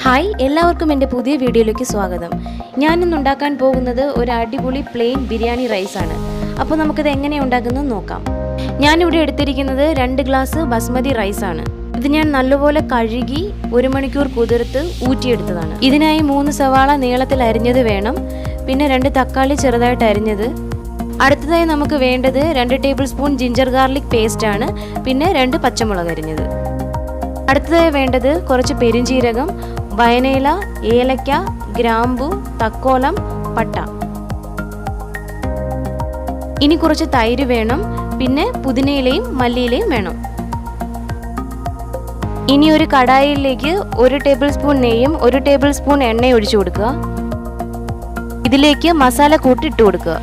Hi, എല്ലാവർക്കും എൻ്റെ പുതിയ വീഡിയോയിലേക്ക് സ്വാഗതം. ഞാനിന്ന് ഉണ്ടാക്കാൻ പോകുന്നത് ഒരു അടിപൊളി പ്ലെയിൻ ബിരിയാണി റൈസാണ്. അപ്പോൾ നമുക്കിത് എങ്ങനെയാണ് ഉണ്ടാക്കുന്നത് നോക്കാം. ഞാനിവിടെ എടുത്തിരിക്കുന്നത് 2 ഗ്ലാസ് ബസ്മതി റൈസാണ്. ഇത് ഞാൻ നല്ലപോലെ കഴുകി 1 മണിക്കൂർ കുതിർത്ത് ഊറ്റിയെടുത്തതാണ്. ഇതിനായി 3 സവാള നീളത്തിൽ അരിഞ്ഞത് വേണം, പിന്നെ 2 തക്കാളി ചെറുതായിട്ട് അരിഞ്ഞത്. അടുത്തതായി നമുക്ക് വേണ്ടത് 2 table spoon ginger garlic paste ആണ്, പിന്നെ 2 പച്ചമുളക് അരിഞ്ഞത്. അടുത്തതായി വേണ്ടത് കുറച്ച് പെരുംജീരകം, വയനയില, ഏലക്ക, ഗ്രാമ്പു, തക്കോലം, പട്ട. ഇനി കുറച്ച് തൈര് വേണം, പിന്നെ പുതിനയിലയും മല്ലിയിലയും വേണം. ഇനി ഒരു കടായിലേക്ക് 1 ടേബിൾ സ്പൂൺ നെയ്യും 1 ടേബിൾ സ്പൂൺ എണ്ണയും ഒഴിച്ചു കൊടുക്കുക. ഇതിലേക്ക് മസാല കൂട്ടി ഇട്ട് കൊടുക്കുക.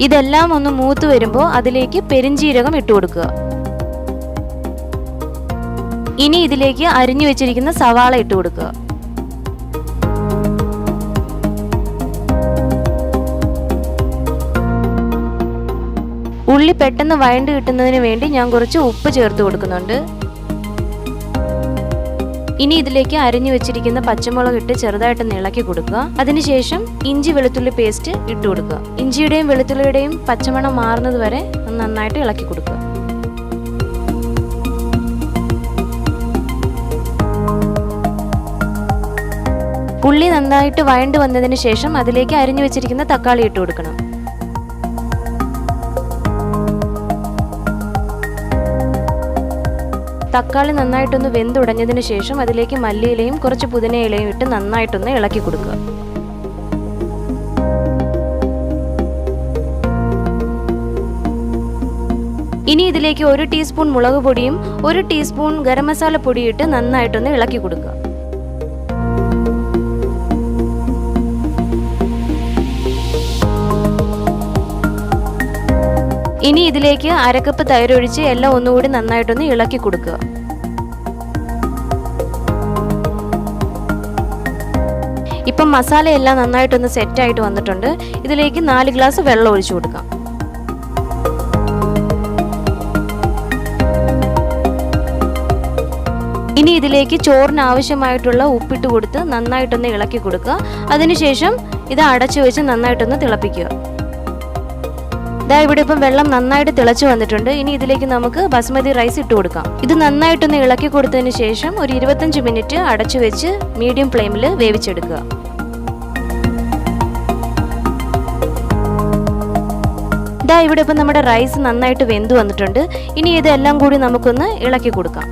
ഇതെല്ലാം ഒന്ന് മൂത്ത് വരുമ്പോൾ അതിലേക്ക് പെരുംജീരകം ഇട്ട് കൊടുക്കുക. ഇനി ഇതിലേക്ക് അരിഞ്ഞു വെച്ചിരിക്കുന്ന സവാള ഇട്ട് കൊടുക്കുക. ഉള്ളി പെട്ടെന്ന് വഴണ്ട് കിട്ടുന്നതിന് വേണ്ടി ഞാൻ കുറച്ച് ഉപ്പ് ചേർത്ത് കൊടുക്കുന്നുണ്ട്. ഇനി ഇതിലേക്ക് അരിഞ്ഞു വെച്ചിരിക്കുന്ന പച്ചമുളക് ഇട്ട് ചെറുതായിട്ട് ഇളക്കി കൊടുക്കുക. അതിനുശേഷം ഇഞ്ചി വെളുത്തുള്ളി പേസ്റ്റ് ഇട്ട് കൊടുക്കുക. ഇഞ്ചിയുടെയും വെളുത്തുള്ളിയുടെയും പച്ചമണം മാറുന്നത് വരെ നന്നായിട്ട് ഇളക്കി കൊടുക്കുക. ഉള്ളി നന്നായിട്ട് വഴണ്ട് വന്നതിന് ശേഷം അതിലേക്ക് അരിഞ്ഞു വെച്ചിരിക്കുന്ന തക്കാളി ഇട്ട് കൊടുക്കണം. തക്കാളി നന്നായിട്ടൊന്ന് വെന്തുടഞ്ഞതിന് ശേഷം അതിലേക്ക് മല്ലിയിലയും കുറച്ച് പുതിനയിലയും ഇട്ട് നന്നായിട്ടൊന്ന് ഇളക്കി കൊടുക്കുക. ഇനി ഇതിലേക്ക് 1 ടീസ്പൂൺ മുളക് പൊടിയും 1 ടീസ്പൂൺ ഗരം മസാല പൊടിയും ഇട്ട് നന്നായിട്ടൊന്ന് ഇളക്കി കൊടുക്കുക. ഇനി ഇതിലേക്ക് 1/2 കപ്പ് തൈര് ഒഴിച്ച് എല്ലാം ഒന്നുകൂടി നന്നായിട്ടൊന്ന് ഇളക്കി കൊടുക്കുക. ഇപ്പം മസാല എല്ലാം നന്നായിട്ടൊന്ന് സെറ്റായിട്ട് വന്നിട്ടുണ്ട്. ഇതിലേക്ക് 4 ഗ്ലാസ് വെള്ളം ഒഴിച്ചു കൊടുക്കാം. ഇനി ഇതിലേക്ക് ചോറിന് ആവശ്യമായിട്ടുള്ള ഉപ്പിട്ട് കൊടുത്ത് നന്നായിട്ടൊന്ന് ഇളക്കി കൊടുക്കുക. അതിനുശേഷം ഇത് അടച്ചു വെച്ച് നന്നായിട്ടൊന്ന് തിളപ്പിക്കുക. ഇവിടെ ഇപ്പം വെള്ളം നന്നായിട്ട് തിളച്ചു വന്നിട്ടുണ്ട്. ഇനി ഇതിലേക്ക് നമുക്ക് ബസ്മതി റൈസ് ഇട്ട് കൊടുക്കാം. ഇത് നന്നായിട്ടൊന്ന് ഇളക്കി കൊടുത്തതിന് ശേഷം ഒരു 25 മിനിറ്റ് അടച്ചു വെച്ച് മീഡിയം ഫ്ലെയിമിൽ വേവിച്ചെടുക്കുക. ഇവിടെ ഇപ്പം നമ്മുടെ റൈസ് നന്നായിട്ട് വെന്ത് വന്നിട്ടുണ്ട്. ഇനി ഇതെല്ലാം കൂടി നമുക്കൊന്ന് ഇളക്കി കൊടുക്കാം.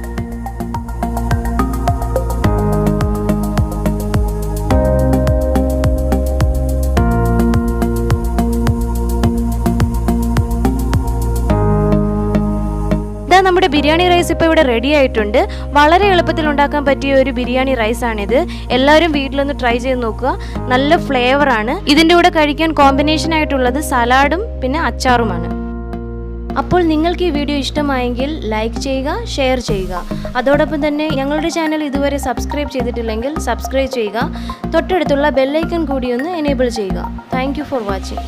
നമ്മുടെ ബിരിയാണി റൈസ് ഇപ്പോൾ ഇവിടെ റെഡി ആയിട്ടുണ്ട്. വളരെ എളുപ്പത്തിൽ ഉണ്ടാക്കാൻ പറ്റിയ ഒരു ബിരിയാണി റൈസാണിത്. എല്ലാവരും വീട്ടിലൊന്ന് ട്രൈ ചെയ്ത് നോക്കുക. നല്ല ഫ്ലേവറാണ്. ഇതിൻ്റെ കൂടെ കഴിക്കാൻ കോമ്പിനേഷൻ ആയിട്ടുള്ളത് സലാഡും പിന്നെ അച്ചാറുമാണ്. അപ്പോൾ നിങ്ങൾക്ക് ഈ വീഡിയോ ഇഷ്ടമായെങ്കിൽ ലൈക്ക് ചെയ്യുക, ഷെയർ ചെയ്യുക. അതോടൊപ്പം തന്നെ ഞങ്ങളുടെ ചാനൽ ഇതുവരെ സബ്സ്ക്രൈബ് ചെയ്തിട്ടില്ലെങ്കിൽ സബ്സ്ക്രൈബ് ചെയ്യുക. തൊട്ടടുത്തുള്ള ബെല്ലൈക്കൺ കൂടി ഒന്ന് എനേബിൾ ചെയ്യുക. Thank you for watching.